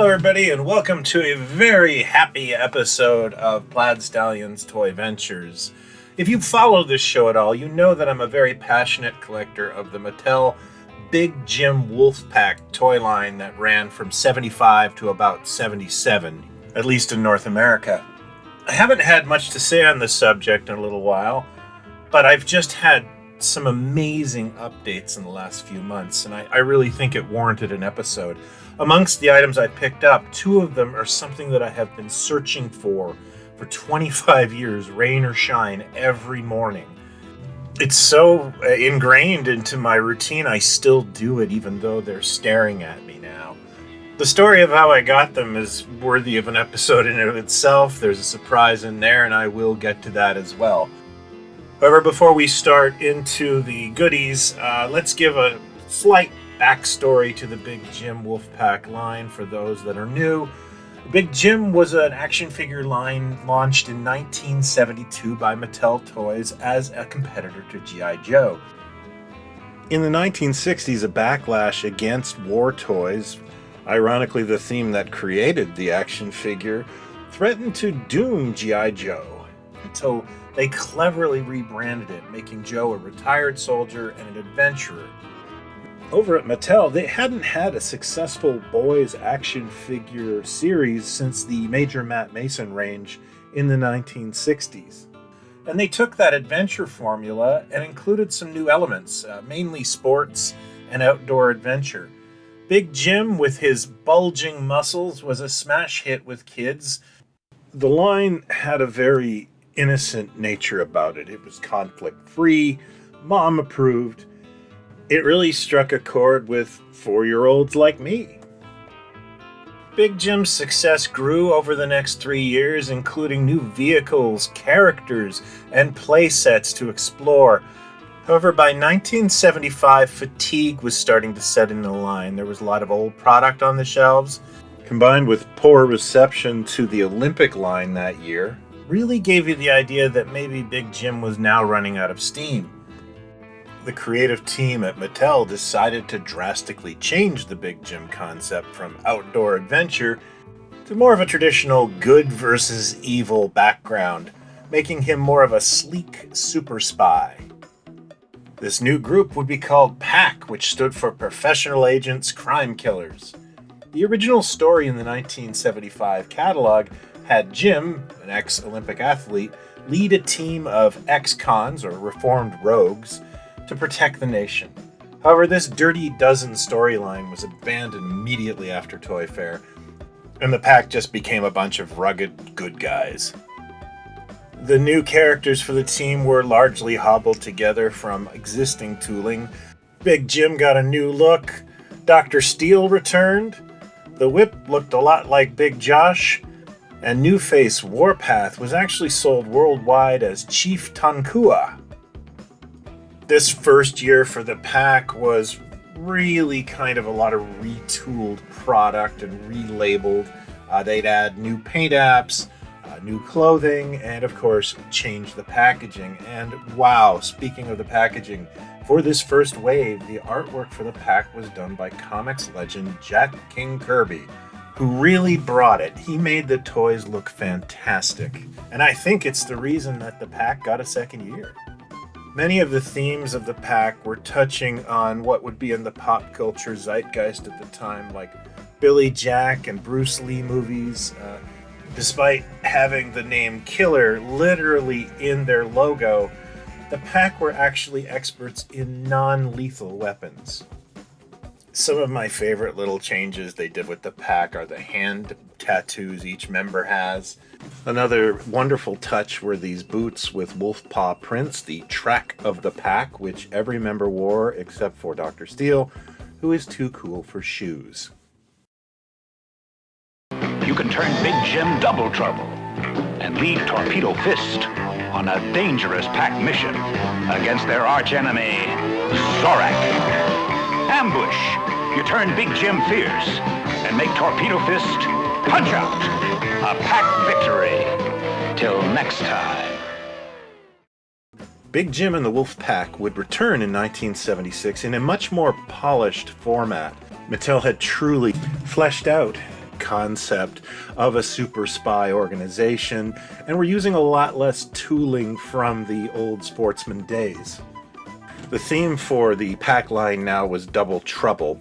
Hello everybody and welcome to a very happy episode of PlaidStallions Toy Ventures. If you follow this show at all, you know that I'm a very passionate collector of the Mattel Big Jim P.A.C.K toy line that ran from 75 to about 77, at least in North America. I haven't had much to say on this subject in a little while, but I've just had some amazing updates in the last few months, and I really think it warranted an episode. Amongst the items I picked up, two of them are something that I have been searching for 25 years, rain or shine, every morning. It's so ingrained into my routine, I still do it even though they're staring at me now. The story of how I got them is worthy of an episode in and of itself. There's a surprise in there, and I will get to that as well. However, before we start into the goodies, let's give a slight backstory to the Big Jim P.A.C.K line for those that are new. Big Jim was an action figure line launched in 1972 by Mattel Toys as a competitor to G.I. Joe. In the 1960s, a backlash against war toys, ironically the theme that created the action figure, threatened to doom G.I. Joe until they cleverly rebranded it, making Joe a retired soldier and an adventurer. Over at Mattel, they hadn't had a successful boys action figure series since the Major Matt Mason range in the 1960s. And they took that adventure formula and included some new elements, mainly sports and outdoor adventure. Big Jim, with his bulging muscles, was a smash hit with kids. The line had a very innocent nature about it. It was conflict-free, mom-approved. It really struck a chord with 4-year-olds like me. Big Jim's success grew over the next 3 years, including new vehicles, characters, and play sets to explore. However, by 1975, fatigue was starting to set in the line. There was a lot of old product on the shelves, combined with poor reception to the Olympic line that year, really gave you the idea that maybe Big Jim was now running out of steam. The creative team at Mattel decided to drastically change the Big Jim concept from outdoor adventure to more of a traditional good versus evil background, making him more of a sleek super spy. This new group would be called PAC, which stood for Professional Agents Crime Killers. The original story in the 1975 catalog had Jim, an ex-Olympic athlete, lead a team of ex-cons or reformed rogues to protect the nation. However, this Dirty Dozen storyline was abandoned immediately after Toy Fair, and the pack just became a bunch of rugged good guys. The new characters for the team were largely hobbled together from existing tooling. Big Jim got a new look, Dr. Steel returned, the whip looked a lot like Big Josh, and new face Warpath was actually sold worldwide as Chief Tanuka. This first year for the pack was really kind of a lot of retooled product and relabeled. They'd add new paint apps, new clothing, and of course change the packaging. And wow, speaking of the packaging, for this first wave, the artwork for the pack was done by comics legend Jack King Kirby, who really brought it. He made the toys look fantastic. And I think it's the reason that the pack got a second year. Many of the themes of the pack were touching on what would be in the pop culture zeitgeist at the time, like Billy Jack and Bruce Lee movies. Despite having the name Killer literally in their logo, the pack were actually experts in non-lethal weapons. Some of my favorite little changes they did with the pack are the hand tattoos each member has. Another wonderful touch were these boots with wolf paw prints, the track of the pack, which every member wore except for Dr. Steel, who is too cool for shoes. You can turn Big Jim double trouble and lead Torpedo Fist on a dangerous pack mission against their archenemy, Zorak. Ambush. You turn Big Jim fierce and make Torpedo Fist punch out. A pack victory. Till next time. Big Jim and the Wolf Pack would return in 1976 in a much more polished format. Mattel had truly fleshed out concept of a super spy organization, and we're using a lot less tooling from the old Sportsman days. The theme for the pack line now was Double Trouble,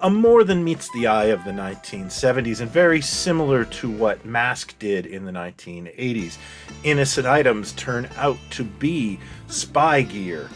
a more than meets the eye of the 1970s and very similar to what Mask did in the 1980s. Innocent items turn out to be spy gear.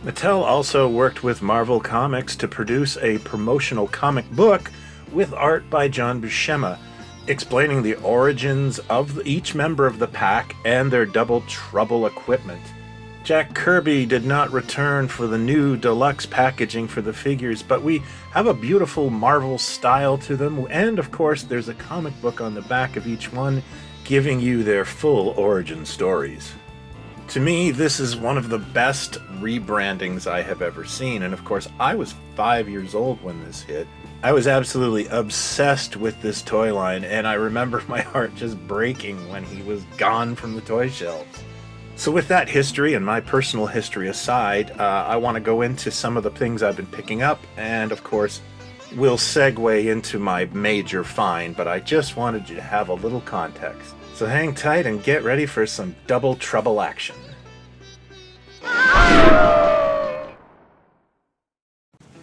Mattel also worked with Marvel Comics to produce a promotional comic book with art by John Busceuma, explaining the origins of each member of the pack and their Double Trouble equipment. Jack Kirby did not return for the new deluxe packaging for the figures, but we have a beautiful Marvel style to them, and of course there's a comic book on the back of each one giving you their full origin stories. To me, this is one of the best rebrandings I have ever seen, and of course I was 5 years old when this hit. I was absolutely obsessed with this toy line, and I remember my heart just breaking when he was gone from the toy shelves. So with that history and my personal history aside, I want to go into some of the things I've been picking up, and of course, we'll segue into my major find, but I just wanted you to have a little context. So hang tight and get ready for some Double Trouble action.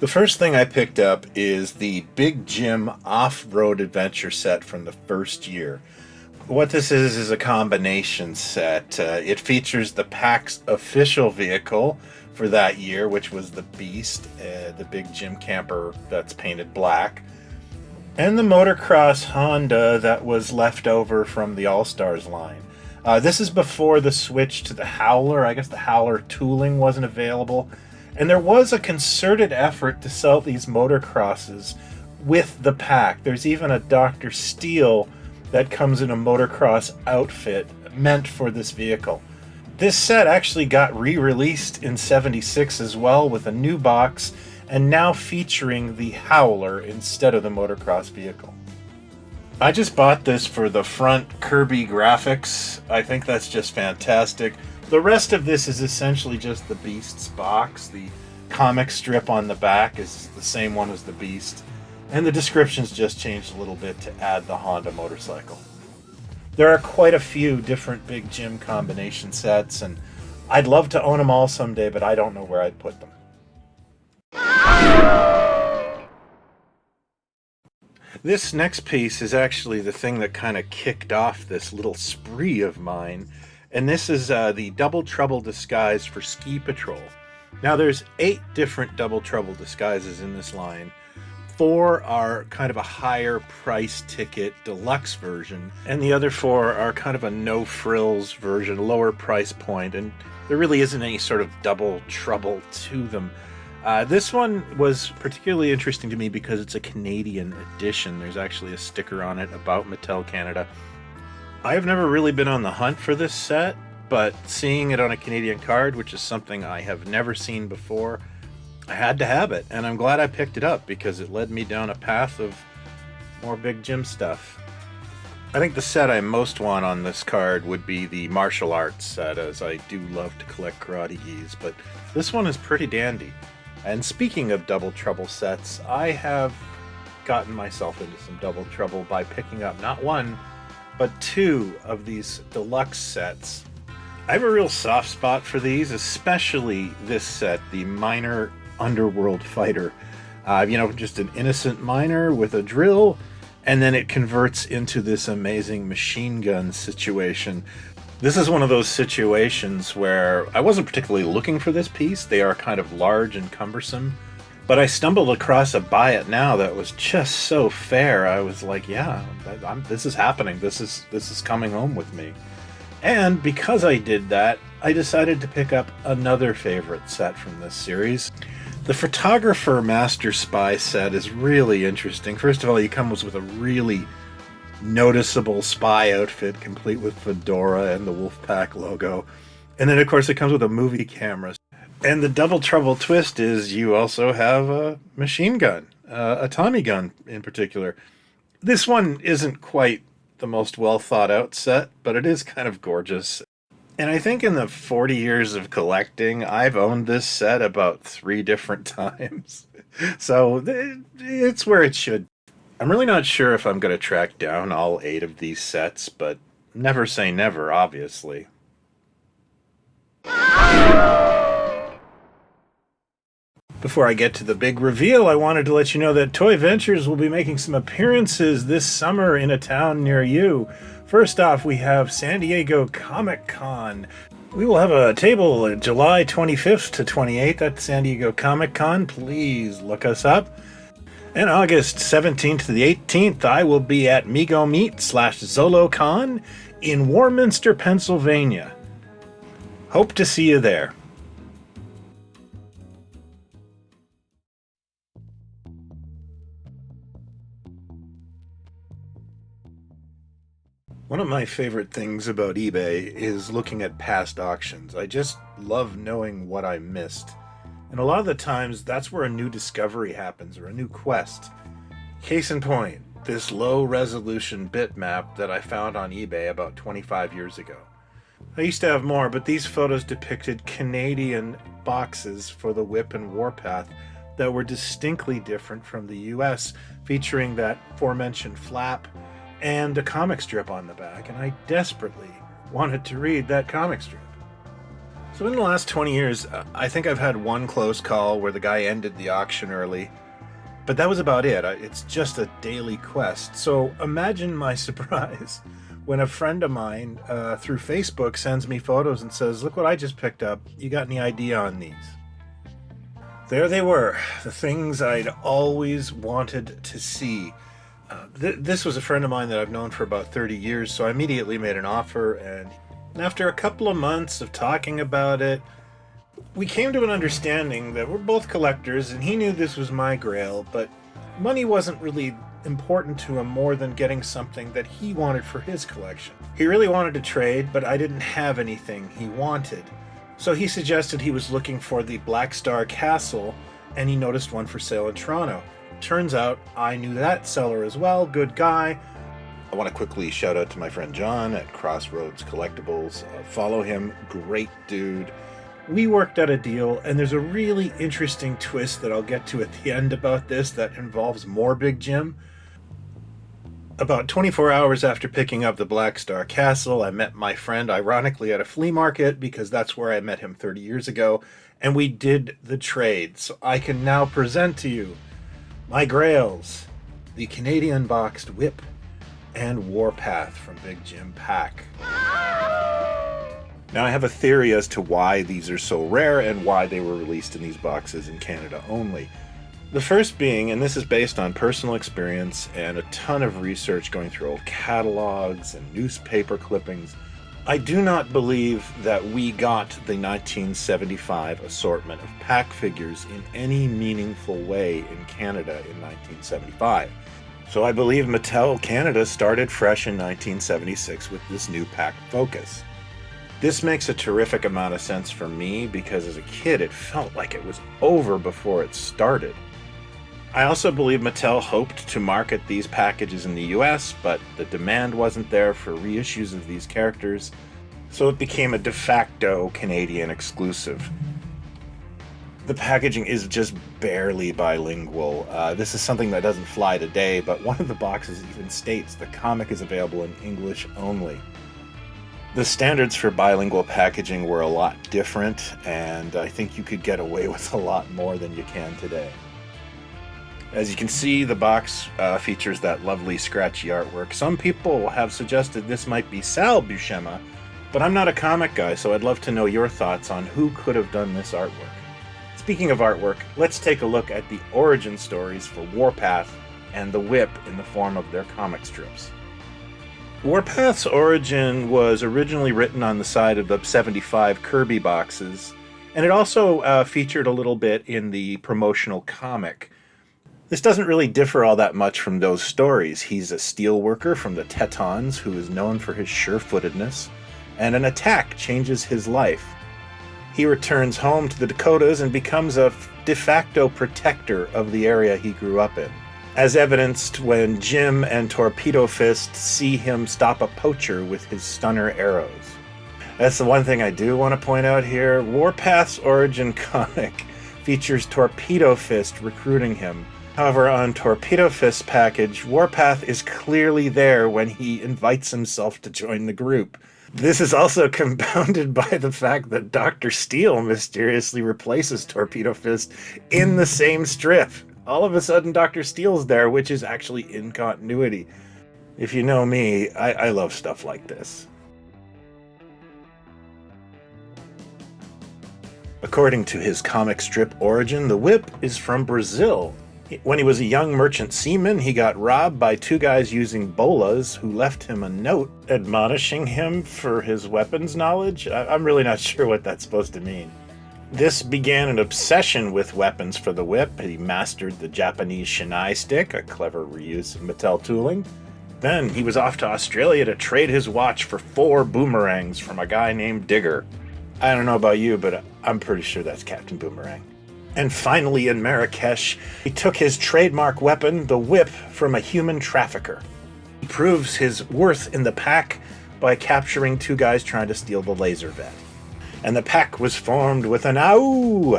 The first thing I picked up is the Big Jim Off-Road Adventure set from the first year. What this is a combination set. It features the pack's official vehicle for that year, which was the Beast, the Big Jim camper that's painted black, and the motocross Honda that was left over from the All-Stars line. This is before the switch to the Howler. I guess the Howler tooling wasn't available, and there was a concerted effort to sell these motocrosses with the pack. There's even a Dr. Steel that comes in a motocross outfit meant for this vehicle. This set actually got re-released in '76 as well with a new box, and now featuring the Howler instead of the motocross vehicle. I just bought this for the front Kirby graphics. I think that's just fantastic. The rest of this is essentially just the Beast's box. The comic strip on the back is the same one as the Beast, and the descriptions just changed a little bit to add the Honda motorcycle. There are quite a few different Big Jim combination sets, and I'd love to own them all someday, but I don't know where I'd put them. This next piece is actually the thing that kind of kicked off this little spree of mine, and this is the Double Trouble disguise for Ski Patrol. Now there's 8 different Double Trouble disguises in this line. 4 are kind of a higher price ticket deluxe version, and the other 4 are kind of a no frills version, lower price point, and there really isn't any sort of double trouble to them. This one was particularly interesting to me because it's a Canadian edition. There's actually a sticker on it about Mattel Canada. I've never really been on the hunt for this set, but seeing it on a Canadian card, which is something I have never seen before, I had to have it, and I'm glad I picked it up because it led me down a path of more Big Jim stuff. I think the set I most want on this card would be the martial arts set, as I do love to collect karate gis, but this one is pretty dandy. And speaking of Double Trouble sets, I have gotten myself into some Double Trouble by picking up not 1, but 2 of these deluxe sets. I have a real soft spot for these, especially this set, the Miner Underworld Fighter. Just an innocent miner with a drill, and then it converts into this amazing machine gun situation. This is one of those situations where I wasn't particularly looking for this piece. They are kind of large and cumbersome, but I stumbled across a buy it now that was just so fair. I was like, yeah, this is happening. This is coming home with me. And because I did that, I decided to pick up another favorite set from this series. The Photographer Master Spy set is really interesting. First of all, he comes with a really noticeable spy outfit, complete with fedora and the Wolfpack logo. And then, of course, it comes with a movie camera. And the Double Trouble twist is you also have a machine gun, a Tommy gun in particular. This one isn't quite the most well thought out set, but it is kind of gorgeous. And I think in the 40 years of collecting, I've owned this set about 3 different times. So it's where it should. I'm really not sure if I'm going to track down all 8 of these sets, but never say never, obviously. Before I get to the big reveal, I wanted to let you know that Toy Ventures will be making some appearances this summer in a town near you. First off, we have San Diego ComicCon. We will have a table July 25th to 28th at San Diego ComicCon. Please look us up. And August 17th to the 18th, I will be at Mego Meet/ZoloCon in Warminster, Pennsylvania. Hope to see you there. One of my favorite things about eBay is looking at past auctions. I just love knowing what I missed. And a lot of the times, that's where a new discovery happens, or a new quest. Case in point, this low-resolution bitmap that I found on eBay about 25 years ago. I used to have more, but these photos depicted Canadian boxes for the Whip and Warpath that were distinctly different from the US, featuring that aforementioned flap and a comic strip on the back, and I desperately wanted to read that comic strip. So in the last 20 years, I think I've had one close call where the guy ended the auction early, but that was about it. It's just a daily quest. So imagine my surprise when a friend of mine through Facebook sends me photos and says, "Look what I just picked up. You got any idea on these?" There they were, the things I'd always wanted to see. This was a friend of mine that I've known for about 30 years, so I immediately made an offer, and after a couple of months of talking about it, we came to an understanding that we're both collectors, and he knew this was my grail, but money wasn't really important to him more than getting something that he wanted for his collection. He really wanted to trade, but I didn't have anything he wanted. So he suggested he was looking for the BlackStarr castle, and he noticed one for sale in Toronto. Turns out I knew that seller as well, good guy. I want to quickly shout out to my friend John at Crossroads Collectibles. Follow him, great dude. We worked out a deal, and there's a really interesting twist that I'll get to at the end about this that involves more Big Jim. About 24 hours after picking up the BlackStarr castle, I met my friend, ironically, at a flea market, because that's where I met him 30 years ago, and we did the trade. So I can now present to you my grails, the Canadian boxed Whip and Warpath from Big Jim P.A.C.K. Now I have a theory as to why these are so rare and why they were released in these boxes in Canada only. The first being, and this is based on personal experience and a ton of research going through old catalogs and newspaper clippings, I do not believe that we got the 1975 assortment of P.A.C.K. figures in any meaningful way in Canada in 1975. So I believe Mattel Canada started fresh in 1976 with this new P.A.C.K. focus. This makes a terrific amount of sense for me because as a kid it felt like it was over before it started. I also believe Mattel hoped to market these packages in the US, but the demand wasn't there for reissues of these characters, so it became a de facto Canadian exclusive. The packaging is just barely bilingual. This is something that doesn't fly today, but one of the boxes even states the comic is available in English only. The standards for bilingual packaging were a lot different, and I think you could get away with a lot more than you can today. As you can see, the box features that lovely scratchy artwork. Some people have suggested this might be Sal Busceuma, but I'm not a comic guy, so I'd love to know your thoughts on who could have done this artwork. Speaking of artwork, let's take a look at the origin stories for Warpath and the Whip in the form of their comic strips. Warpath's origin was originally written on the side of the 75 Kirby boxes, and it also featured a little bit in the promotional comic. This doesn't really differ all that much from those stories. He's a steel worker from the Tetons who is known for his sure-footedness, and an attack changes his life. He returns home to the Dakotas and becomes a de facto protector of the area he grew up in, as evidenced when Jim and Torpedo Fist see him stop a poacher with his stunner arrows. That's the one thing I do want to point out here. Warpath's origin comic features Torpedo Fist recruiting him, However, on Torpedo Fist's package, Warpath is clearly there when he invites himself to join the group. This is also compounded by the fact that Dr. Steel mysteriously replaces Torpedo Fist in the same strip. All of a sudden, Dr. Steel's there, which is actually in continuity. If you know me, I love stuff like this. According to his comic strip origin, the whip is from Brazil. When he was a young merchant seaman, he got robbed by two guys using bolas who left him a note admonishing him for his weapons knowledge. I'm really not sure what that's supposed to mean. This began an obsession with weapons for the whip. He mastered the Japanese shinai stick, a clever reuse of Mattel tooling. Then he was off to Australia to trade his watch for 4 boomerangs from a guy named Digger. I don't know about you, but I'm pretty sure that's Captain Boomerang. And finally, in Marrakesh, he took his trademark weapon, the whip, from a human trafficker. He proves his worth in the pack by capturing 2 guys trying to steal the Lazervette. And the pack was formed with an ow!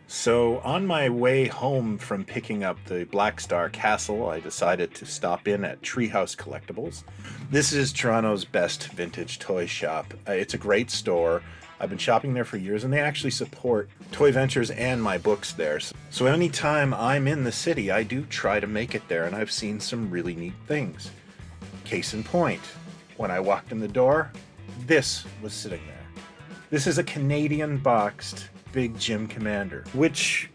So, on my way home from picking up the BlackStarr Castle, I decided to stop in at Treehouse Collectibles. This is Toronto's best vintage toy shop. It's a great store. I've been shopping there for years, and they actually support Toy Ventures and my books there. So anytime I'm in the city, I do try to make it there, and I've seen some really neat things. Case in point, when I walked in the door, this was sitting there. This is a Canadian boxed Big Jim Commander, which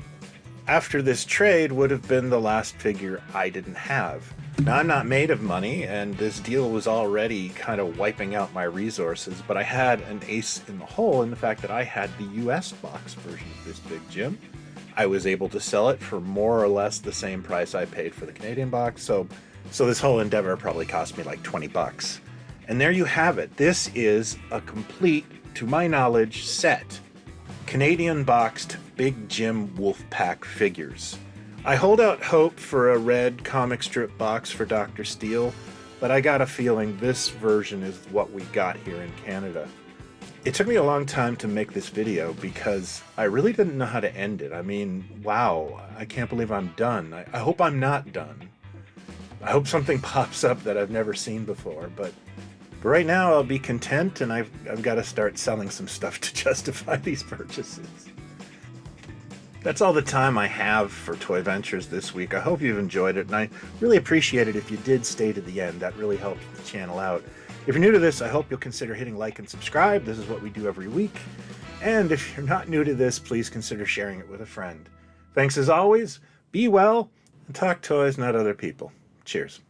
after this trade would have been the last figure I didn't have. Now, I'm not made of money, and this deal was already kind of wiping out my resources, but I had an ace in the hole in the fact that I had the US box version of this Big Jim. I was able to sell it for more or less the same price I paid for the Canadian box, so this whole endeavor probably cost me like $20. And there you have it. This is a complete, to my knowledge, set Canadian boxed Big Jim Wolfpack figures. I hold out hope for a red comic strip box for Dr. Steel, but I got a feeling this version is what we got here in Canada. It took me a long time to make this video because I really didn't know how to end it. I mean, wow, I can't believe I'm done. I hope I'm not done. I hope something pops up that I've never seen before, but right now I'll be content, and I've got to start selling some stuff to justify these purchases. That's all the time I have for Toy Ventures this week. I hope you've enjoyed it, and I really appreciate it if you did stay to the end. That really helps the channel out. If you're new to this, I hope you'll consider hitting like and subscribe. This is what we do every week. And if you're not new to this, please consider sharing it with a friend. Thanks as always, be well, and talk toys, not other people. Cheers.